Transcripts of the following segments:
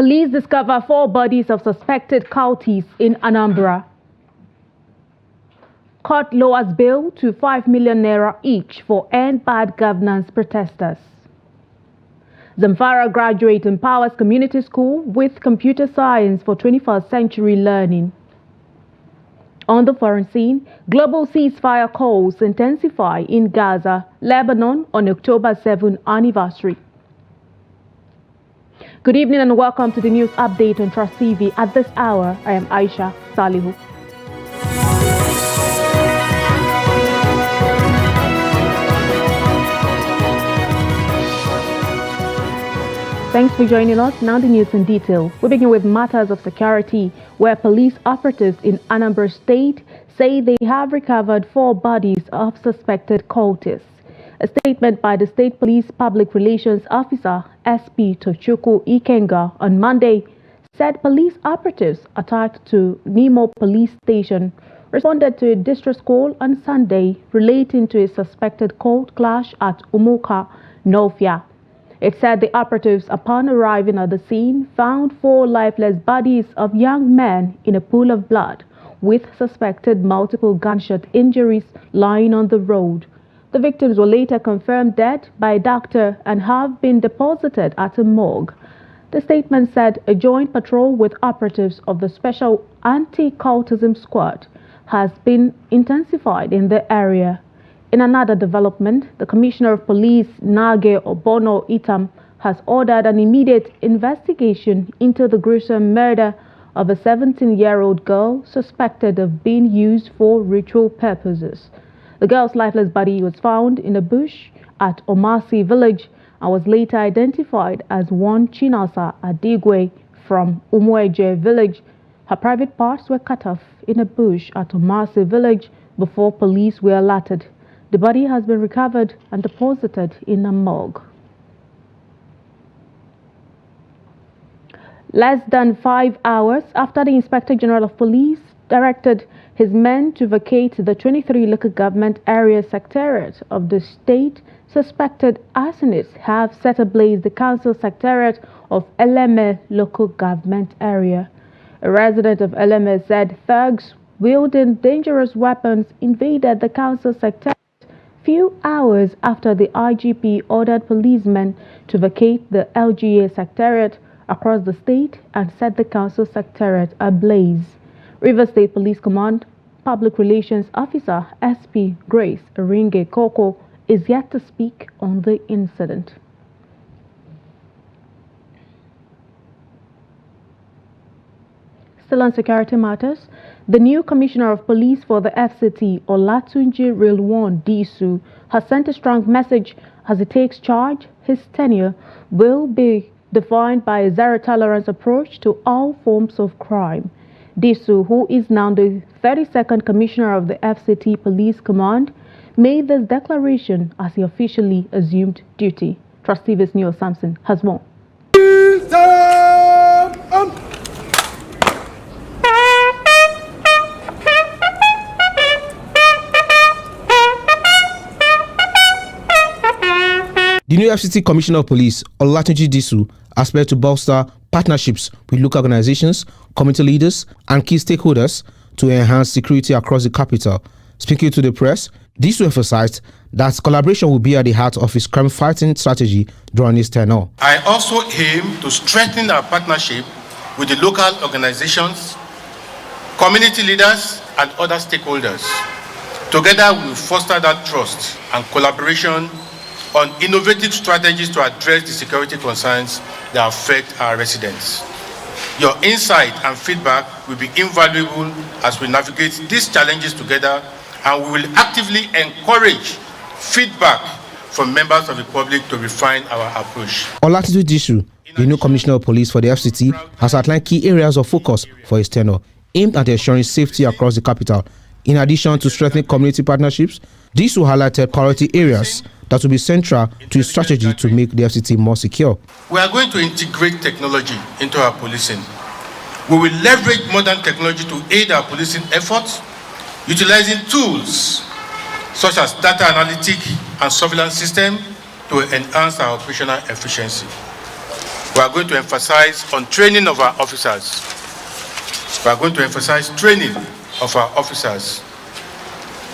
Police discover 4 bodies of suspected cultists in Anambra. Court lowers bail to 5 million naira each for end bad governance protesters. Zamfara graduate empowers community school with computer science for 21st century learning. On the foreign scene, global ceasefire calls intensify in Gaza, Lebanon on October 7 anniversary. Good evening and welcome to the news update on Trust TV. At this hour, I am Aisha Salihu. Thanks for joining us. Now the news in detail. We begin with matters of security, where police operatives in Anambra State say they have recovered 4 bodies of suspected cultists. A statement by the State Police Public Relations Officer, SP Tochukwu Ikenga, on Monday said police operatives attacked to Nemo Police Station responded to a distress call on Sunday relating to a suspected cult clash at Umuka, Nofia. It said the operatives, upon arriving at the scene, found 4 lifeless bodies of young men in a pool of blood with suspected multiple gunshot injuries lying on the road. The victims were later confirmed dead by a doctor and have been deposited at a morgue. The statement said a joint patrol with operatives of the Special Anti-Cultism Squad has been intensified in the area. In another development, the Commissioner of Police, Nage Obono Itam, has ordered an immediate investigation into the gruesome murder of a 17-year-old girl suspected of being used for ritual purposes. The girl's lifeless body was found in a bush at Omasi village and was later identified as one Chinasa Adigwe from Umueje village. Her private parts were cut off in a bush at Omasi village before police were alerted. The body has been recovered and deposited in a morgue. Less than 5 hours after the Inspector General of Police directed his men to vacate the 23 local government area secretariat of the state, suspected arsonists have set ablaze the council secretariat of Eleme local government area. A resident of Eleme said thugs wielding dangerous weapons invaded the council secretariat few hours after the IGP ordered policemen to vacate the LGA secretariat across the state and set the council secretariat ablaze. Rivers State Police Command Public Relations Officer SP Grace Eringe Koko is yet to speak on the incident. Still on security matters, the new Commissioner of Police for the FCT, Olatunji Rilwan Disu, has sent a strong message as he takes charge. His tenure will be defined by a zero-tolerance approach to all forms of crime. Disu, who is now the 32nd Commissioner of the FCT Police Command, made this declaration as he officially assumed duty. Trust TV's Neil Sampson has more. The new FCT Commissioner of Police, Olatunji Disu, aspires to bolster partnerships with local organizations, community leaders, and key stakeholders to enhance security across the capital. Speaking to the press, Disu emphasized that collaboration will be at the heart of his crime-fighting strategy during his tenure. I also aim to strengthen our partnership with the local organizations, community leaders, and other stakeholders. Together, we will foster that trust and collaboration on innovative strategies to address the security concerns that affect our residents. Your insight and feedback will be invaluable as we navigate these challenges together, and we will actively encourage feedback from members of the public to refine our approach. Olatunji Disu, the new Commissioner of Police for the FCT, has outlined key areas of focus for his tenure, aimed at ensuring safety across the capital. In addition to strengthening community partnerships, Disu highlighted priority areas that will be central to his strategy to make the FCT more secure. We are going to integrate technology into our policing. We will leverage modern technology to aid our policing efforts, utilizing tools such as data analytic and surveillance system to enhance our operational efficiency. We are going to emphasize on training of our officers. We are going to emphasize training of our officers.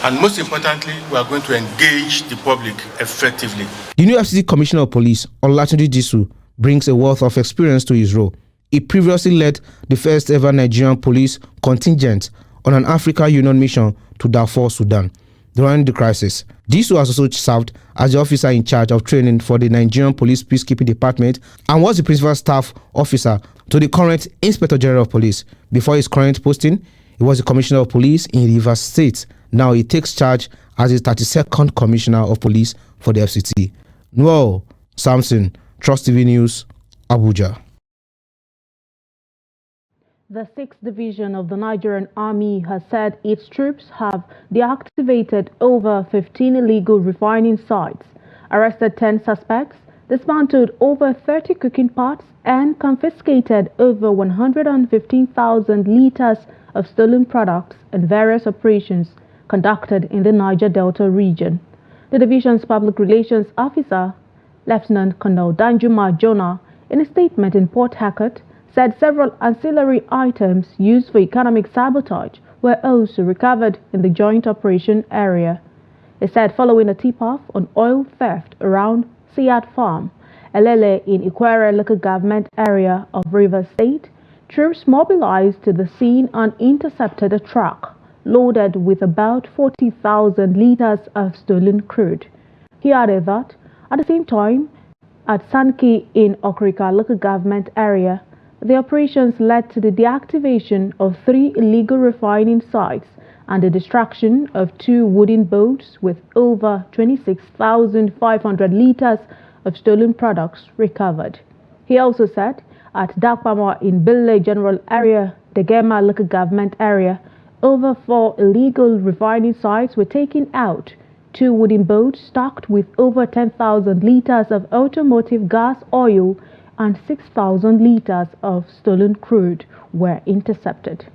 And most importantly, we are going to engage the public effectively. The new FCT Commissioner of Police, Olatunji Disu, brings a wealth of experience to his role. He previously led the first ever Nigerian police contingent on an African Union mission to Darfur, Sudan, during the crisis. Disu has also served as the officer in charge of training for the Nigerian Police Peacekeeping Department and was the principal staff officer to the current Inspector General of Police. Before his current posting, he was the Commissioner of Police in Rivers State. Now he takes charge as the 32nd Commissioner of Police for the FCT. Noel Samson, Trust TV News, Abuja. The 6th Division of the Nigerian Army has said its troops have deactivated over 15 illegal refining sites, arrested 10 suspects, dismantled over 30 cooking pots, and confiscated over 115,000 liters of stolen products in various operations conducted in the Niger Delta region. The division's public relations officer, Lieutenant Colonel Danjuma Jonah, in a statement in Port Harcourt, said several ancillary items used for economic sabotage were also recovered in the joint operation area. He said following a tip-off on oil theft around Siat Farm, Elele in Ikwere local government area of Rivers State, troops mobilized to the scene and intercepted a truck loaded with about 40,000 liters of stolen crude. He added that at the same time, at Sanki in Okrika local government area, the operations led to the deactivation of 3 illegal refining sites and the destruction of 2 wooden boats with over 26,500 liters of stolen products recovered. He also said at Dakpama in Bille General Area, Degema local government area, over 4 illegal refining sites were taken out. 2 wooden boats stocked with over 10,000 liters of automotive gas oil and 6,000 liters of stolen crude were intercepted.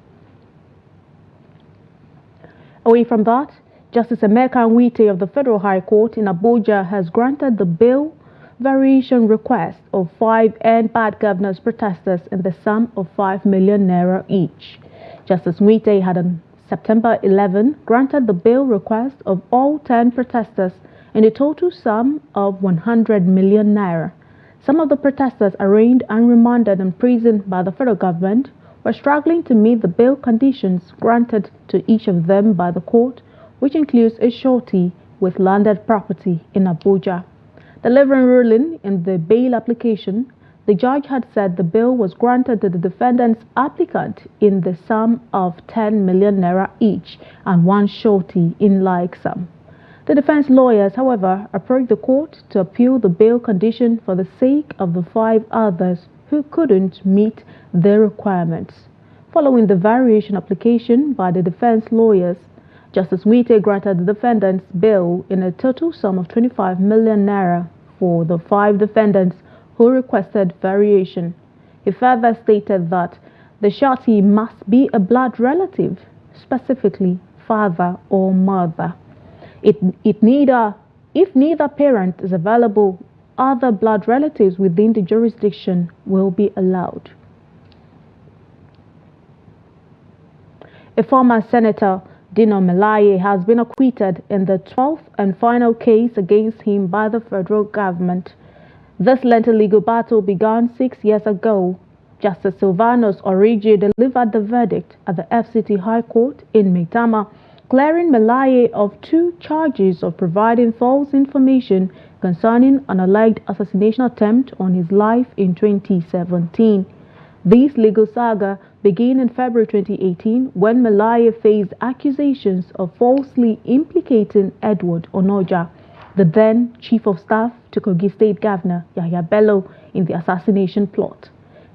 Away from that, Justice Emeka Nwite of the Federal High Court in Abuja has granted the bail variation request of 5 end bad governance protesters in the sum of 5 million naira each. Justice Nwite had on September 11 granted the bail request of all 10 protesters in a total sum of 100 million naira. Some of the protesters arraigned and remanded in prison by the federal government were struggling to meet the bail conditions granted to each of them by the court, which includes a surety with landed property in Abuja. Delivering ruling in the bail application, the judge had said the bail was granted to the defendant's applicant in the sum of 10 million naira each and 1 surety in like sum. The defense lawyers, however, approached the court to appeal the bail condition for the sake of the 5 others who couldn't meet their requirements. Following the variation application by the defense lawyers, Justice Nwite granted the defendants bail in a total sum of 25 million naira for the 5 defendants who requested variation. He further stated that the surety must be a blood relative, specifically father or mother. If neither parent is available, other blood relatives within the jurisdiction will be allowed. A former senator, Dino Melaye, has been acquitted in the 12th and final case against him by the federal government. This lengthy legal battle began 6 years ago. Justice Silvanus Origi delivered the verdict at the FCT High Court in Maitama, clearing Melaye of 2 charges of providing false information concerning an alleged assassination attempt on his life in 2017. This legal saga began in February 2018 when Melaye faced accusations of falsely implicating Edward Onoja, the then Chief of Staff to Kogi State Governor Yahya Bello, in the assassination plot.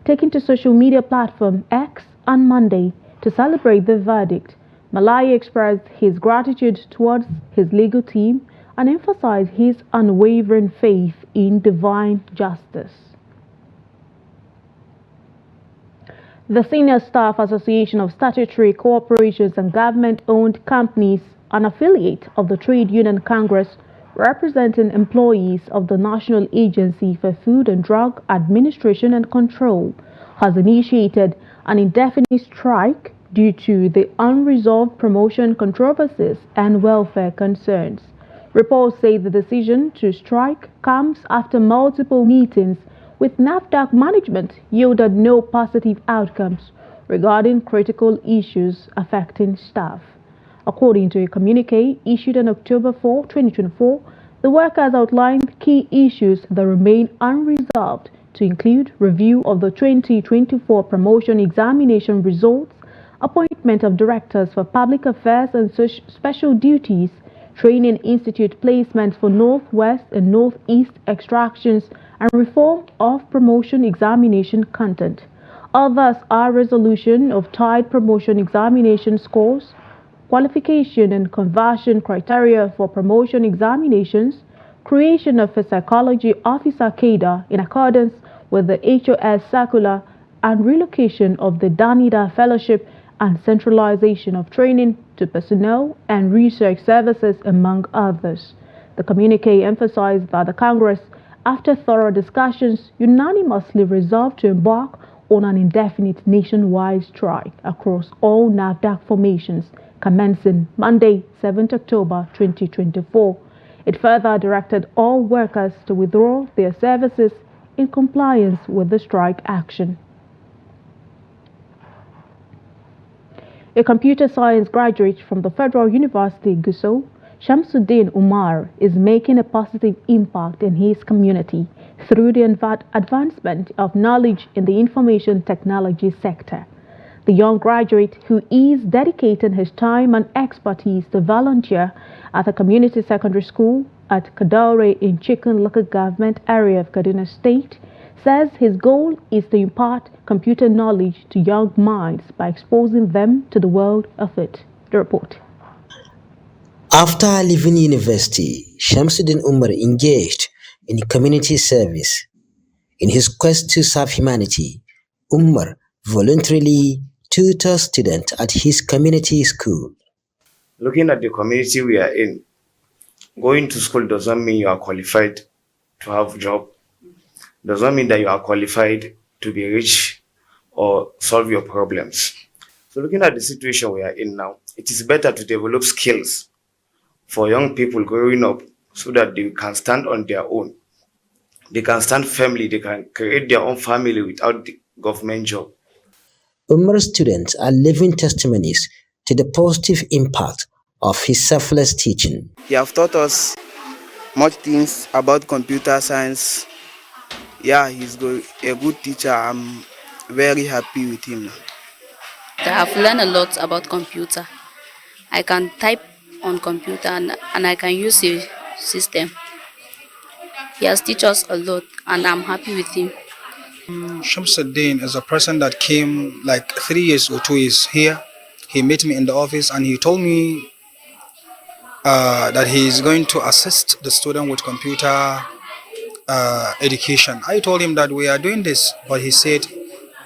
Taking to social media platform X on Monday to celebrate the verdict, Melaye expressed his gratitude towards his legal team and emphasized his unwavering faith in divine justice. The Senior Staff Association of Statutory Corporations and Government-Owned Companies, an affiliate of the Trade Union Congress, representing employees of the National Agency for Food and Drug Administration and Control, has initiated an indefinite strike due to the unresolved promotion controversies and welfare concerns. Reports say the decision to strike comes after multiple meetings with NAFDAC management yielded no positive outcomes regarding critical issues affecting staff. According to a communique issued on October 4, 2024, the workers outlined key issues that remain unresolved, to include review of the 2024 promotion examination results, appointment of directors for public affairs and special duties, training institute placements for Northwest and Northeast extractions, and reform of promotion examination content. Others are resolution of tied promotion examination scores, qualification and conversion criteria for promotion examinations, creation of a psychology officer cadre in accordance with the HOS circular, and relocation of the DANIDA fellowship and centralization of training to personnel and research services, among others. The communique emphasized that the Congress, after thorough discussions, unanimously resolved to embark on an indefinite nationwide strike across all NAFDAC formations, commencing Monday, 7th October 2024. It further directed all workers to withdraw their services in compliance with the strike action. A computer science graduate from the Federal University Gusau, Shamsuddin Umar, is making a positive impact in his community through the advancement of knowledge in the information technology sector. The young graduate, who is dedicating his time and expertise to volunteer at a community secondary school at Kadore in Chicken local government area of Kaduna State, says his goal is to impart computer knowledge to young minds by exposing them to the world of it. The report. After leaving university, Shamsuddin Umar engaged in community service. In his quest to serve humanity, Umar voluntarily tutors students at his community school. Looking at the community we are in, going to school doesn't mean you are qualified to have a job. Doesn't mean that you are qualified to be rich or solve your problems. So looking at the situation we are in now, it is better to develop skills for young people growing up so that they can stand on their own. They can stand firmly, they can create their own family without the government job. Umar's students are living testimonies to the positive impact of his selfless teaching. He has taught us much things about computer science. Yeah, he's a good teacher. I'm very happy with him. I have learned a lot about computer. I can type on computer and I can use the system. He has taught us a lot and I'm happy with him. Shamsuddin is a person that came like 3 years or 2 years here. He met me in the office and he told me that he is going to assist the student with computer education. I told him that we are doing this, but he said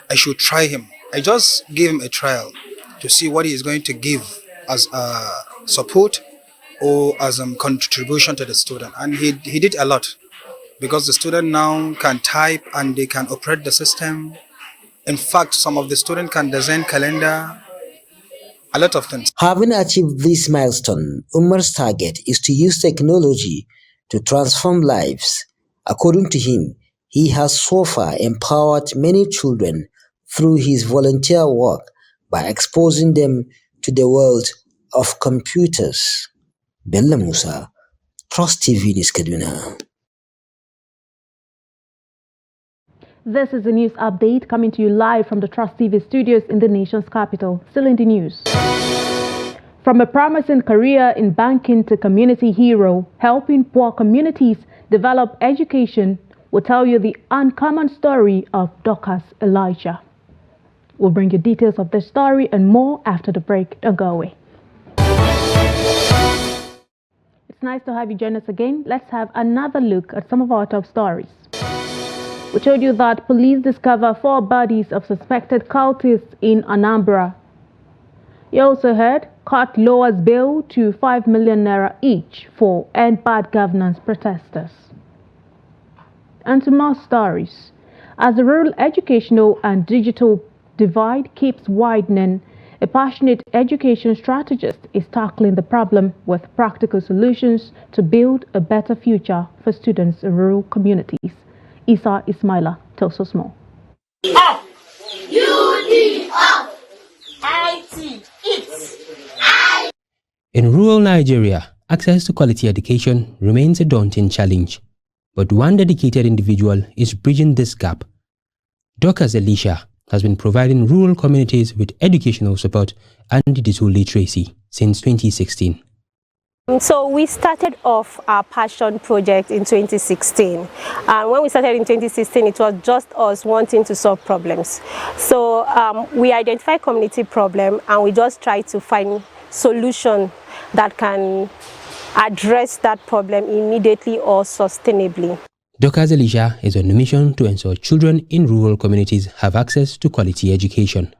I should try him. I just gave him a trial to see what he is going to give as support or as a contribution to the student, and he did a lot, because the student now can type and they can operate the system. In fact, some of the students can design calendar, a lot of things. Having achieved this milestone, Umar's target is to use technology to transform lives. According to him, he has so far empowered many children through his volunteer work by exposing them to the world of computers. Bella Musa, Trust TV News Kaduna. This is a news update coming to you live from the Trust TV studios in the nation's capital. Still in the news. From a promising career in banking to community hero, helping poor communities develop education, will tell you the uncommon story of Dorcas Elijah. We'll bring you details of this story and more after the break. Don't go away. It's nice to have you join us again. Let's have another look at some of our top stories. We told you that police discover 4 bodies of suspected cultists in Anambra. You also heard court lowers bail to 5 million naira each for end bad governance protesters. And to more stories. As the rural educational and digital divide keeps widening, a passionate education strategist is tackling the problem with practical solutions to build a better future for students in rural communities. Isa Ismaila tells us more. Up! UD up! IT it! In rural Nigeria, access to quality education remains a daunting challenge, but one dedicated individual is bridging this gap. Dorcas Elisha has been providing rural communities with educational support and digital literacy since 2016. So we started off our passion project in 2016, and when we started in 2016 it was just us wanting to solve problems. So we identified community problem and we just tried to find solution that can address that problem immediately or sustainably. Dorcas Elisha is on a mission to ensure children in rural communities have access to quality education.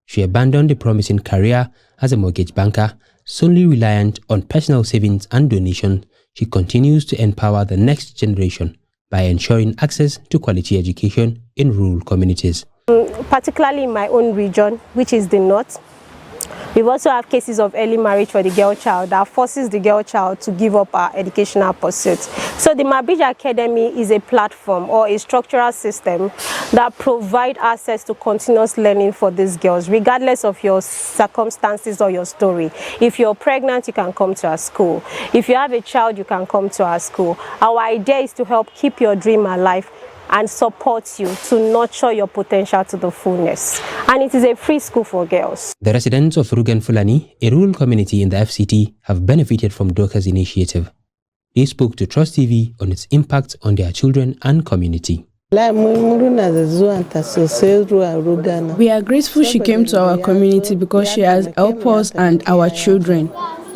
She abandoned a promising career as a mortgage banker, solely reliant on personal savings and donations. She continues to empower the next generation by ensuring access to quality education in rural communities. Particularly in my own region, which is the north, we also have cases of early marriage for the girl child that forces the girl child to give up her educational pursuits. So the Mabridge Academy is a platform or a structural system that provides access to continuous learning for these girls, regardless of your circumstances or your story. If you're pregnant, you can come to our school. If you have a child, you can come to our school. Our idea is to help keep your dream alive and support you to nurture your potential to the fullness. And it is a free school for girls. The residents of Rugen Fulani, a rural community in the FCT, have benefited from Dorcas' initiative. They spoke to Trust TV on its impact on their children and community. We are grateful she came to our community because she has helped us and our children.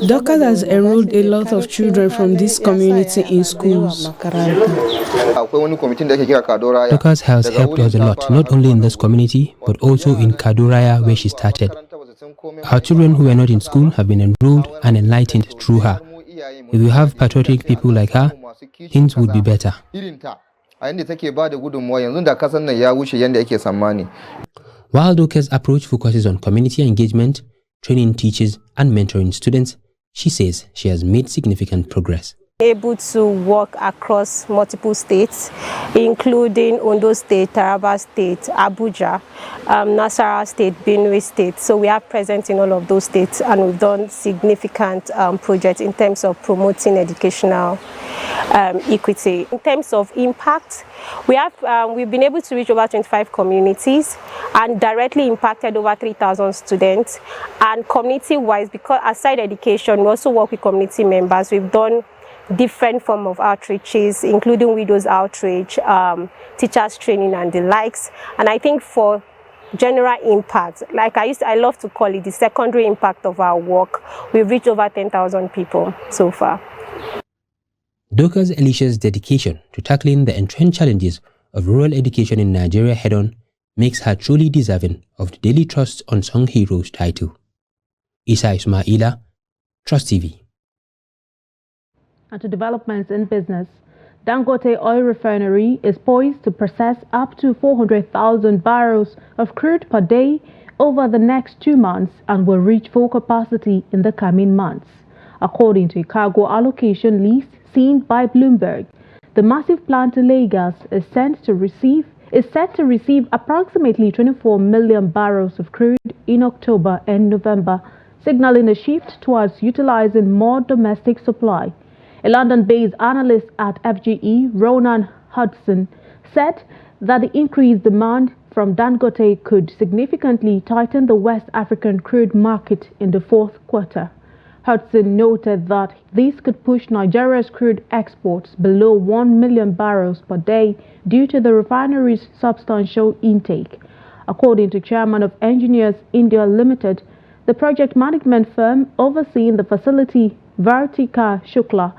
Dorcas has enrolled a lot of children from this community in schools. Dorcas has helped us a lot, not only in this community, but also in Kaduraya where she started. Our children who were not in school have been enrolled and enlightened through her. If you have patriotic people like her, things would be better. While Dorcas' approach focuses on community engagement, training teachers and mentoring students, she says she has made significant progress. Able to work across multiple states, including Ondo State, Taraba State, Abuja, Nasarawa State, Benue State. So we are present in all of those states, and we've done significant projects in terms of promoting educational equity. In terms of impact, we've been able to reach over 25 communities and directly impacted over 3,000 students. And community-wise, because aside education, we also work with community members. We've done different form of outreaches, including widows outreach, teachers training and the likes. And I think for general impact, like I love to call it the secondary impact of our work, we've reached over 10,000 people so far. Dorcas Elisha's dedication to tackling the entrenched challenges of rural education in Nigeria head-on makes her truly deserving of the Daily Trust's Unsung Heroes title. Isa Ismaila, Trust TV. And to developments in business, Dangote Oil Refinery is poised to process up to 400,000 barrels of crude per day over the next 2 months and will reach full capacity in the coming months. According to a cargo allocation list seen by Bloomberg, the massive plant in Lagos is set to receive approximately 24 million barrels of crude in October and November, signaling a shift towards utilizing more domestic supply. A London-based analyst at FGE, Ronan Hudson, said that the increased demand from Dangote could significantly tighten the West African crude market in the fourth quarter. Hudson noted that this could push Nigeria's crude exports below 1 million barrels per day due to the refinery's substantial intake. According to chairman of Engineers India Limited, the project management firm overseeing the facility, Vartika Shukla,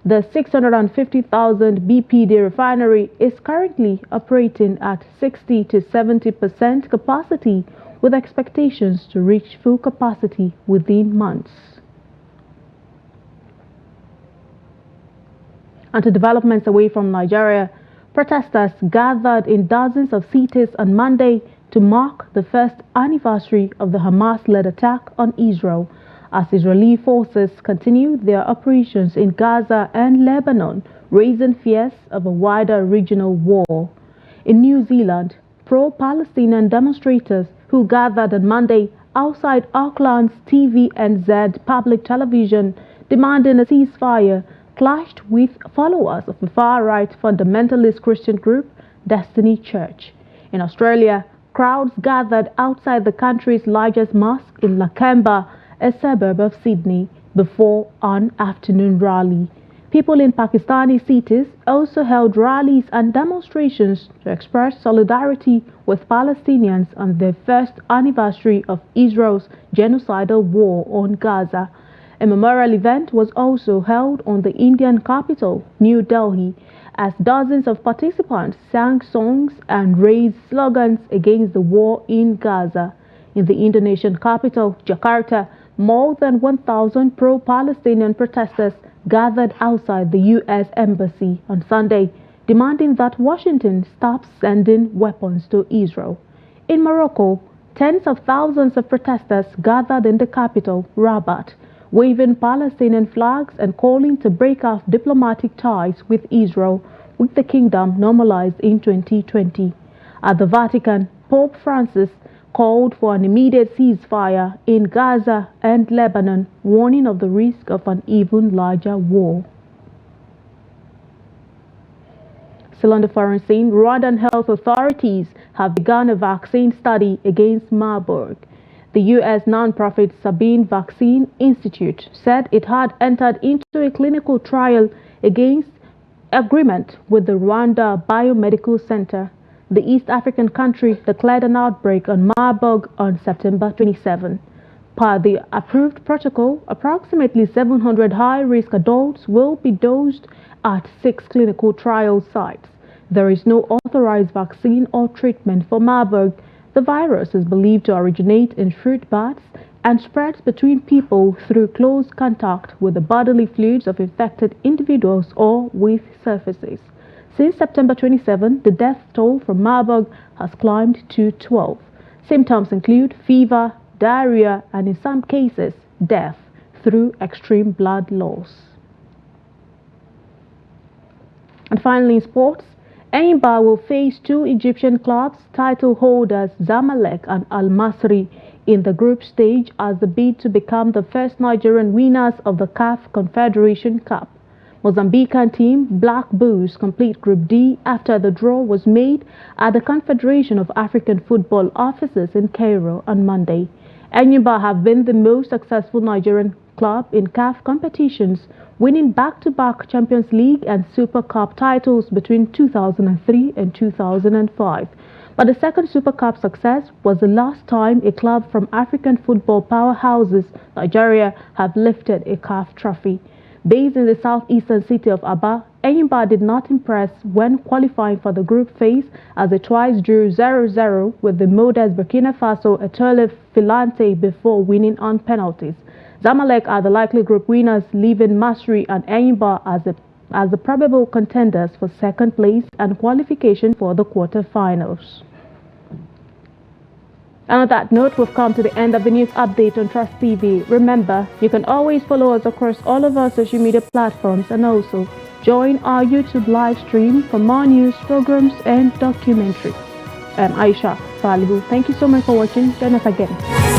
the 650,000 BPD refinery is currently operating at 60 to 70% capacity, with expectations to reach full capacity within months. And to developments away from Nigeria, protesters gathered in dozens of cities on Monday to mark the first anniversary of the Hamas-led attack on Israel, as Israeli forces continue their operations in Gaza and Lebanon, raising fears of a wider regional war. In New Zealand, pro-Palestinian demonstrators who gathered on Monday outside Auckland's TVNZ public television demanding a ceasefire clashed with followers of the far-right fundamentalist Christian group Destiny Church. In Australia, crowds gathered outside the country's largest mosque in Lakemba, a suburb of Sydney, before an afternoon rally. People in Pakistani cities also held rallies and demonstrations to express solidarity with Palestinians on the first anniversary of Israel's genocidal war on Gaza. A memorial event was also held on the Indian capital, New Delhi, as dozens of participants sang songs and raised slogans against the war in Gaza. In the Indonesian capital, Jakarta, more than 1,000 pro-Palestinian protesters gathered outside the U.S. Embassy on Sunday, demanding that Washington stop sending weapons to Israel. In Morocco, tens of thousands of protesters gathered in the capital, Rabat, waving Palestinian flags and calling to break off diplomatic ties with Israel, with the kingdom normalized in 2020. At the Vatican, Pope Francis called for an immediate ceasefire in Gaza and Lebanon, warning of the risk of an even larger war. Still on the foreign scene, Rwandan health authorities have begun a vaccine study against Marburg. The U.S. nonprofit Sabin Vaccine Institute said it had entered into a clinical trial against agreement with the Rwanda Biomedical Center. The East African country declared an outbreak on Marburg on September 27. Per the approved protocol, approximately 700 high-risk adults will be dosed at 6 clinical trial sites. There is no authorized vaccine or treatment for Marburg. The virus is believed to originate in fruit bats and spreads between people through close contact with the bodily fluids of infected individuals or with surfaces. Since September 27, the death toll from Marburg has climbed to 12. Symptoms include fever, diarrhea, and in some cases, death through extreme blood loss. And finally, in sports, Anambra will face 2 Egyptian clubs, title holders Zamalek and Al Masry, in the group stage as the bid to become the first Nigerian winners of the CAF Confederation Cup. Mozambican team Black Bulls complete Group D after the draw was made at the Confederation of African Football offices in Cairo on Monday. Anambra have been the most successful Nigerian club in CAF competitions, winning back-to-back Champions League and Super Cup titles between 2003 and 2005. But the second Super Cup success was the last time a club from African football powerhouses, Nigeria, have lifted a CAF trophy. Based in the southeastern city of Aba, Anambra did not impress when qualifying for the group phase as it twice drew 0-0 with the modest Burkina Faso Etoile Filante before winning on penalties. Zamalek are the likely group winners, leaving Masry and Anambra as the probable contenders for second place and qualification for the quarter-finals. And on that note, we've come to the end of the news update on Trust TV. Remember, you can always follow us across all of our social media platforms and also join our YouTube live stream for more news, programs, and documentaries. I'm Aisha Salihu. Thank you so much for watching. Join us again.